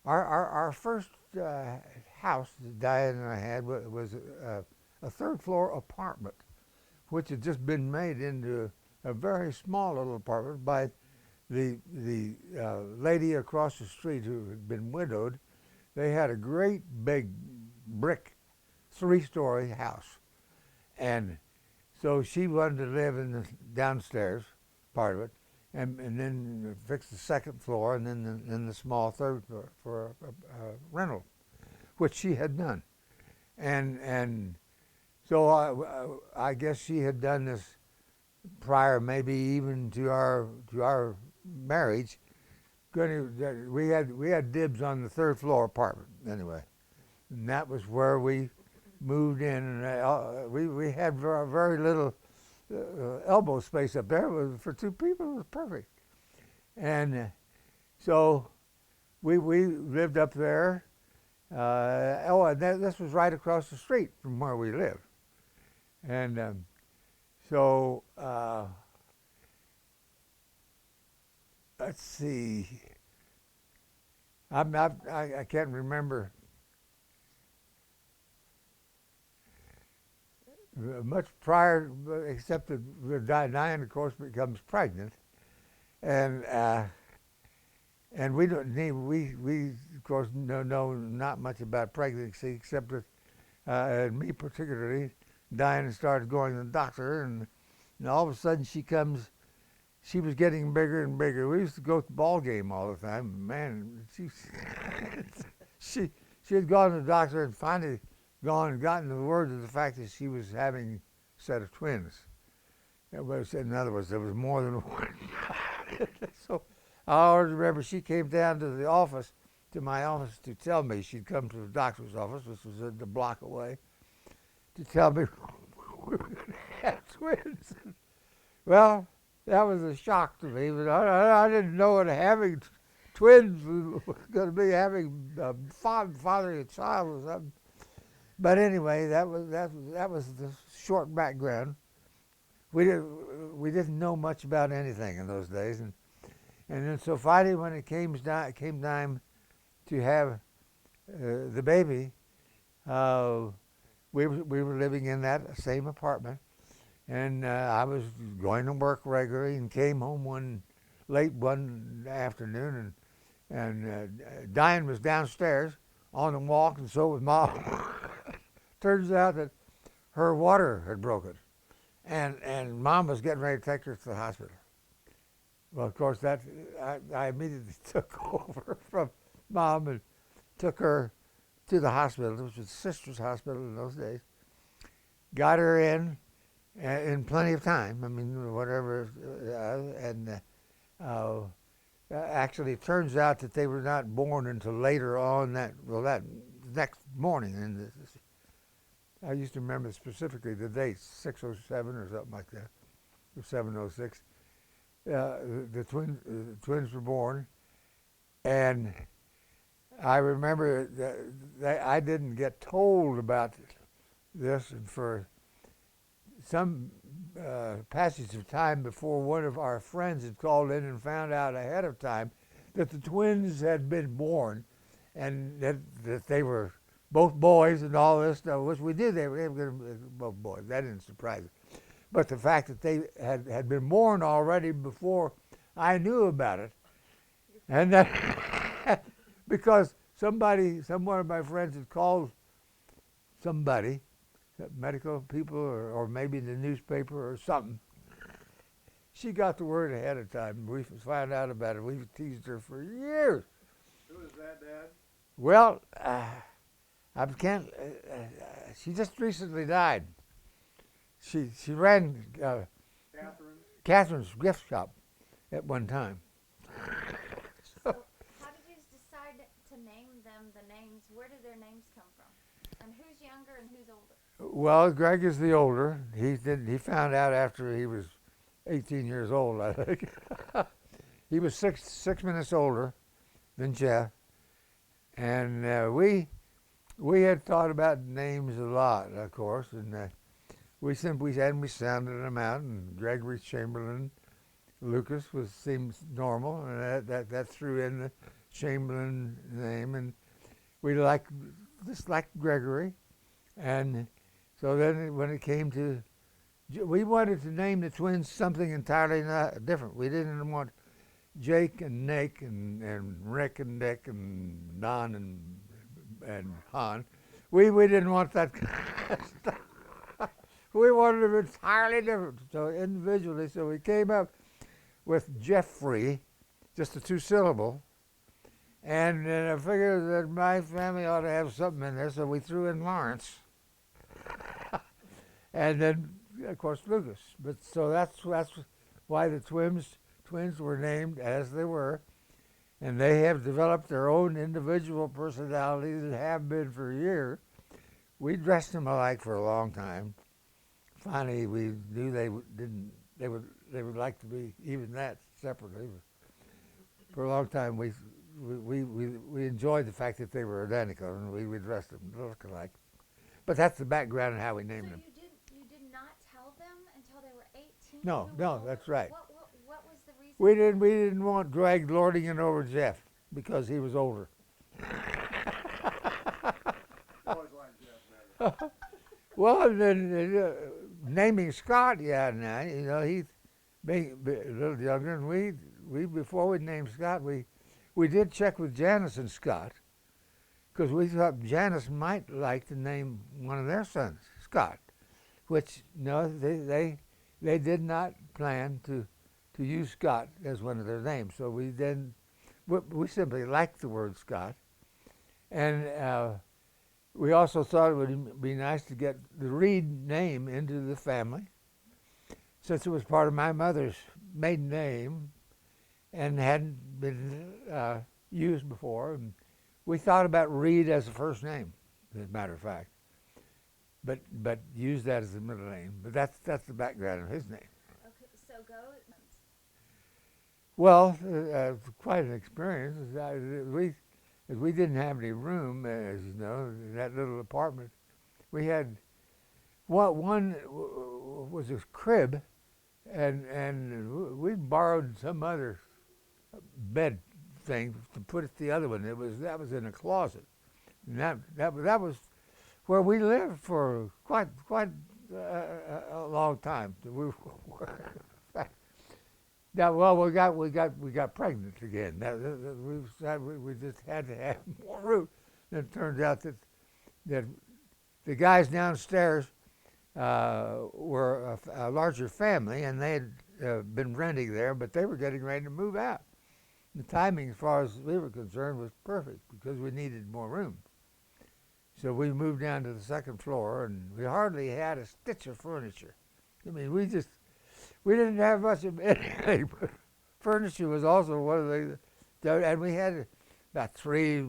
Our first house that Diane and I had was a third floor apartment, which had just been made into a very small little apartment by the lady across the street who had been widowed. They had a great big brick 3-story house, and so she wanted to live in the downstairs part of it, and then fix the second floor, and then the small third floor for a rental, which she had done, and so I guess she had done this prior, maybe even to our marriage. We had dibs on the third floor apartment anyway, and that was where we moved in, and we had very little elbow space up there. It was, for two people, it was perfect. And so we lived up there. And this was right across the street from where we lived, and so let's see. I can't remember much prior, except that Diane, of course, becomes pregnant, and we don't need we of course know not much about pregnancy, except that and me particularly, Diane started going to the doctor, and all of a sudden she comes. She was getting bigger and bigger. We used to go to the ball game all the time. Man, she she had gone to the doctor and finally gone and gotten the word of the fact that she was having a set of twins. In other words, there was more than one. So I always remember she came down to the office, to my office, to tell me she'd come to the doctor's office, which was a block away, to tell me we were going to have twins. Well, that was a shock to me, but I didn't know what having twins was going to be, having fathering a child or something. But anyway, that was the short background. We didn't know much about anything in those days, and then so finally when it came time to have the baby, we were living in that same apartment, and I was going to work regularly and came home late one afternoon, and Diane was downstairs on the walk, and so was Mom. Turns out that her water had broken, and Mom was getting ready to take her to the hospital. Well, of course, I immediately took over from Mom and took her to the hospital. It was a sister's hospital in those days. Got her in plenty of time. I mean, whatever, and actually, it turns out that they were not born until later on that next morning. And I used to remember specifically the date, 6:07 or something like that, or 7:06. The twins were born, and I remember that I didn't get told about this, and for some passage of time before one of our friends had called in and found out ahead of time that the twins had been born, and that they were both boys and all this stuff, which we did. They were both boys. That didn't surprise us. But the fact that they had been born already before I knew about it, and that because one of my friends had called somebody, medical people or maybe the newspaper or something. She got the word ahead of time. We found out about it. We teased her for years. Who is that, Dad? Well, I can't. She just recently died. She ran Catherine? Catherine's gift shop at one time. So, how did you decide to name them the names? Where did their names come from? And who's younger and who's older? Well, Greg is the older. He found out after he was 18 years old, I think. He was six minutes older than Jeff, and we had thought about names a lot, of course, and we sounded them out. And Gregory Chamberlain, Lucas seems normal, and that threw in the Chamberlain name, and we just liked Gregory, and so then when it came to, we wanted to name the twins something entirely different. We didn't want Jake and Nick and Rick and Dick and Don and Han. We didn't want that kind of stuff. We wanted them entirely different, so individually. So we came up with Jeffrey, just a 2-syllable, and I figured that my family ought to have something in there, so we threw in Lawrence, and then of course Lucas. But so that's why the twins were named as they were, and they have developed their own individual personalities and have been for years. We dressed them alike for a long time. Finally, we knew they would like to be even that separately. For a long time, we enjoyed the fact that they were identical, and we dressed them look alike. But that's the background of how we named them. You did not tell them until they were 18? No, that's right. What was the reason? We didn't want Greg lording it over Jeff because he was older. Always liked Jeff better. Well, then naming Scott, now he's being a little younger, and we before we named Scott, we did check with Janice and Scott, because we thought Janice might like to name one of their sons Scott, which no, they did not plan to use Scott as one of their names. So we simply liked the word Scott, and we also thought it would be nice to get the Reed name into the family, since it was part of my mother's maiden name and hadn't been used before. And we thought about Reed as a first name, as a matter of fact, but used that as a middle name. But that's the background of his name. Okay, so go. Well, quite an experience. We didn't have any room, as you know, in that little apartment. We had one was a crib, and we borrowed some other bed thing to put it the other one. That was in a closet, and that was where we lived for quite a long time. Yeah, well, we got pregnant again. We just had to have more room. And it turns out that the guys downstairs were a larger family, and they had been renting there, but they were getting ready to move out. The timing, as far as we were concerned, was perfect because we needed more room. So we moved down to the second floor, and we hardly had a stitch of furniture. I mean, we didn't have much of anything, but furniture was also one of the, and we had about 3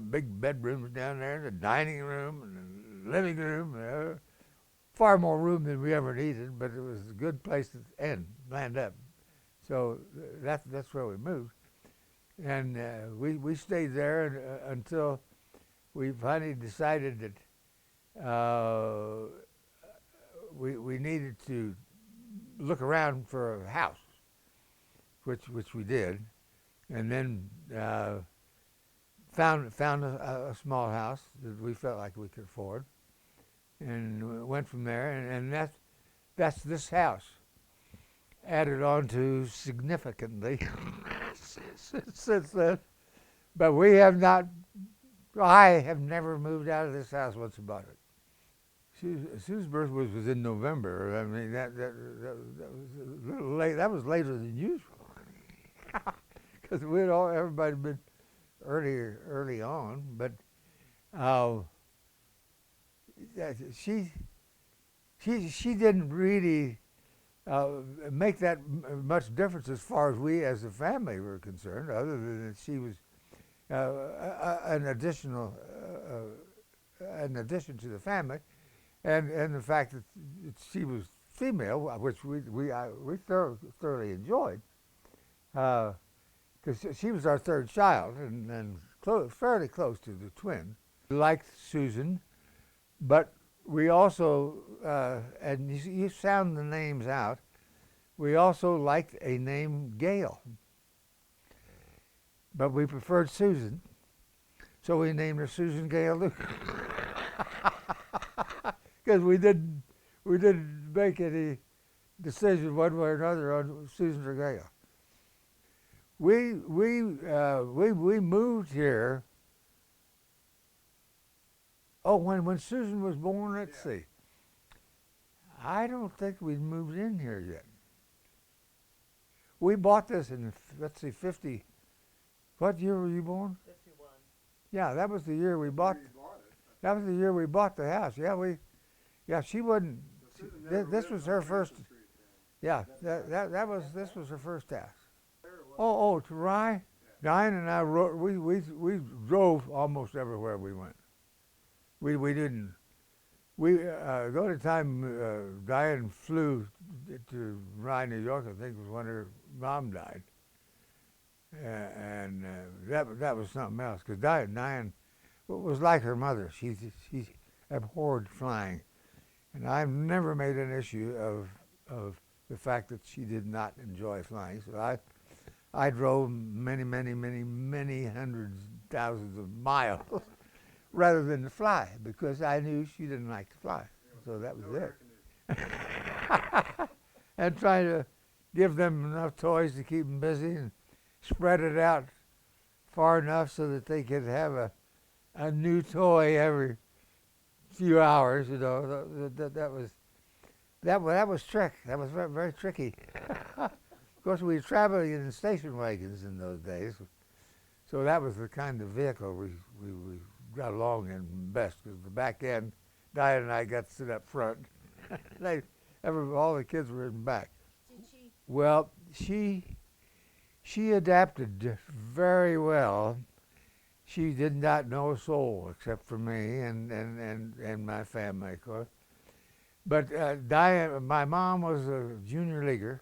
big bedrooms down there, the dining room and the living room, far more room than we ever needed, but it was a good place to land up. So that's where we moved. And we stayed there until we finally decided that we needed to look around for a house, which we did, and then found a small house that we felt like we could afford, and went from there. And that's this house, added on to significantly since then. But I have never moved out of this house once about it. Sue's birth was in November. I mean, that was a little late. That was later than usual, because everybody had been early on. But she didn't really make that much difference as far as we as a family were concerned, other than that she was an addition to the family. And the fact that she was female, which we thoroughly enjoyed, because she was our third child and fairly close to the twin. We liked Susan, but we also, and you sound the names out, we also liked a name Gail. but we preferred Susan, so we named her Susan Gale Luke. Because we didn't make any decision one way or another on Susan or Gale. We moved here. Oh, when Susan was born, let's see. I don't think we'd moved in here yet. We bought this in, let's see, 50. What year were you born? 51. Yeah, that was the year we bought. You bought it. That was the year we bought the house. Yeah, she wasn't. So Susan This never lived was on her Mason first. Street then. Yeah, this was her first house. There it was. Oh, to Rye, Diane and I we drove almost everywhere we went. We didn't. The only time Diane flew to Rye, New York, I think was when her mom died, and that was something else. Because Diane was like her mother. She abhorred flying, and I've never made an issue of the fact that she did not enjoy flying. So I drove many hundreds, thousands of miles rather than to fly because I knew she didn't like to fly. So that was No it. air conditioning. And trying to give them enough toys to keep them busy and spread it out far enough so that they could have a new toy every few hours. You know, that was trick. That was very, very tricky. Of course, we were traveling in station wagons in those days, so that was the kind of vehicle we got along in best. Because the back end, Diane and I got to sit up front. All the kids were in back. Did she? Well, she adapted very well. She did not know a soul except for me and my family, of course. But Diane, my mom was a junior leaguer,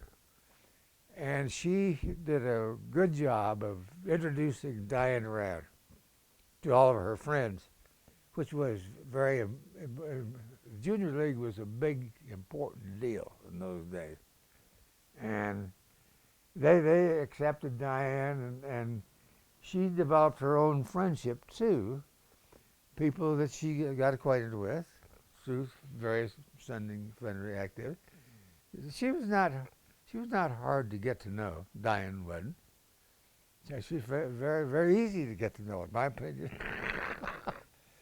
and she did a good job of introducing Diane around to all of her friends, which was very. Junior league was a big, important deal in those days, and they accepted Diane, and she developed her own friendship too. People that she got acquainted with through various sending friendly activities. She was not hard to get to know. Diane wasn't. She's very, very, very easy to get to know, in my opinion.